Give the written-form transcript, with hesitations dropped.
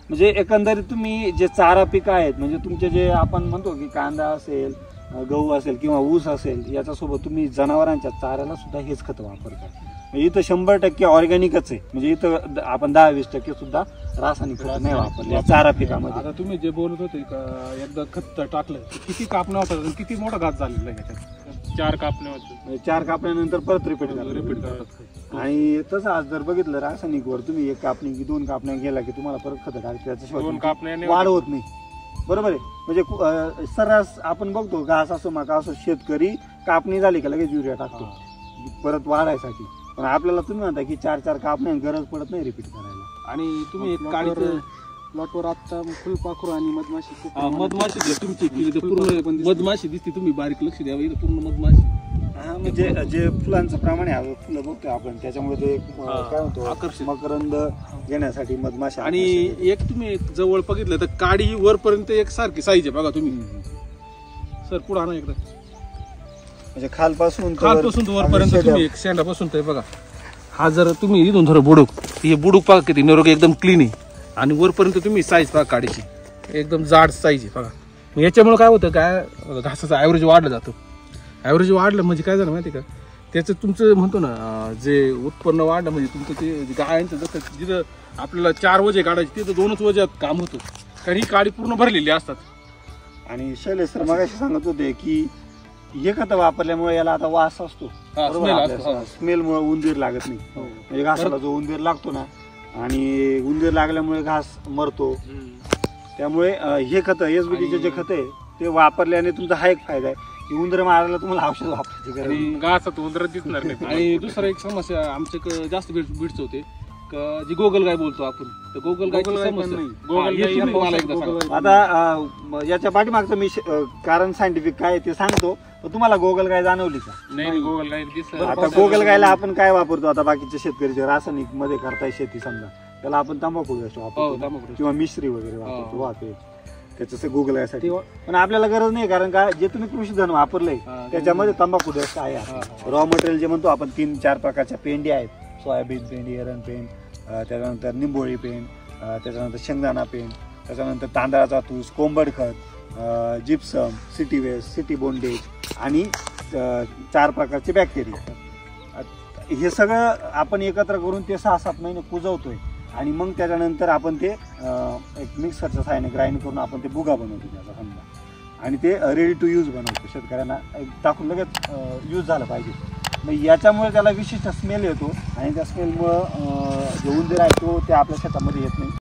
म्हणजे एकंदरीत तुम्ही जे चारा पिकं आहेत म्हणजे तुमचे जे आपण म्हणतो की कांदा असेल, गहू असेल किंवा ऊस असेल, याच्यासोबत तुम्ही जनावरांच्या चाऱ्याला सुद्धा हेच खत वापरता. म्हणजे इथं 100% ऑर्गॅनिकच आहे. म्हणजे इथं आपण 10-20% सुद्धा रासायनिक खत नाही वापरले चारा पिकामध्ये. आता तुम्ही जे बोलत होते का एकदा खत टाकलं किती कापण्या होतात, किती मोठा घात झालेला आहे त्याच्यात? 4 कापण्या होतात. 4 कापण्यानंतर परत रिपीट करतात. आणि तसं आज जर बघितलं रासायनिकवर तुम्ही 1 कापणी की 2 कापण्या गेला की तुम्हाला परत खत टाकते, त्याच्याशिवाय 2 कापण्याने वाढ होत नाही. बरोबर आहे. म्हणजे सर्रास आपण बघतो घास असो मका असो, शेतकरी कापणी झाली का लगेच युरिया टाकतो परत वाढायसाठी. पण आपल्याला तुम्ही म्हणता की 4-4 कापण्या गरज पडत नाही रिपीट करायला. आणि तुम्ही एक काळीचं प्लॉटवर आता फुलपाखरू आणि मधमाशी तुमची पूर्ण मधमाशी दिसते, तुम्ही बारीक लक्ष द्यावं, इथं पूर्ण मधमाशी. म्हणजे जे फुलांचं प्रमाण आहे फुलं बघतो आपण, त्याच्यामुळे ते काय म्हणतो आकर्षित मकरंद घेण्यासाठी मधमाशा. आणि एक तुम्ही जवळ बघितलं तर काडी ही वरपर्यंत एक सारखी साईज आहे बघा तुम्ही. सर पुढे आणा एकदा. म्हणजे खालपासून तर वरपर्यंत तुम्ही एक शेंडापासून तर बघा. हा जर तुम्ही इथून थोडं बुडूक, हे बुडूक बघा किती निरोग एकदम क्लीन आहे. आणि वरपर्यंत तुम्ही साईज बघा काडीची, एकदम जाड साईज आहे बघा. याच्यामुळे काय होतं, काय घासाचं ॲव्हरेज वाढलं जातं. ॲव्हरेज वाढलं म्हणजे काय झालं माहिती का, त्याचं तुमचं म्हणतो ना जे उत्पन्न वाढलं म्हणजे तुमचं ते गायांचं जसं जिथं आपल्याला 4 वजे काढायचे तिथं 2च वजात काम होतं, कारण ही काडी पूर्ण भरलेली असतात. आणि शैलेश सर मगाशी सांगत होते की हे खत वापरल्यामुळे याला आता वास असतो, स्मेलमुळे उंदीर लागत नाही. म्हणजे घासाला जो उंदीर लागतो ना, आणि उंदीर लागल्यामुळे घास मरतो. त्यामुळे हे खत एसबीटीचे जे खत आहे ते वापरल्याने तुमचा हा एक फायदा आहे की उंदीर मारायला तुम्हाला औषध वापरायची गरज नाही, घासात उंदर दिसणार नाही. आणि दुसरं एक समस्या आमच्याकडे जास्त बीड्स होते जी गोगल गाय बोलतो आपण, तर गोगल गाय आता याच्या पाठीमागचं मी कारण सायंटिफिक काय ते सांगतो. तुम्हाला गोगल गाय जाणवली का? नाही, गोगल गाय आता गोगल गायला आपण काय वापरतो, आता बाकीच्या शेतकरी रासायनिक मध्ये करताय शेती समजा, त्याला आपण तंबाखू वापरतो किंवा मिश्री वगैरे वापरतो वाहते त्याच्या गोगल गायसाठी. पण आपल्याला गरज नाही, कारण काय जे तुम्ही कृषीधन वापरलंय त्याच्यामध्ये तंबाखू जास्त आहे. रॉ मटेरियल जे म्हणतो आपण 3-4 प्रकारच्या पेंडी आहेत, सोयाबीन पेंडी, एरण पेंड, त्याच्यानंतर निंबोळी पेंड, त्याच्यानंतर शेंगदाणा पेंड, त्याच्यानंतर तांदळाचा तूस, कोंबड खत, जिप्सम, सिटी वेस्ट, सिटी बोंडेज आणि 4 प्रकारचे बॅक्टेरिया. हे सगळं आपण एकत्र करून ते 6-7 महिने कुजवतोय आणि मग त्याच्यानंतर आपण ते एक मिक्सरच्या साहाय्याने ग्राइंड करून आपण ते बुगा बनवतो त्याचा समजा, आणि ते रेडी टू यूज बनवतो. शेतकऱ्यांना टाकून लगेच यूज झालं पाहिजे. मग याच्यामुळे त्याला विशिष्ट स्मेल येतो आणि त्या स्मेलमुळं जे उंदीर आहे तो ते आपल्या शेतामध्ये येत नाही.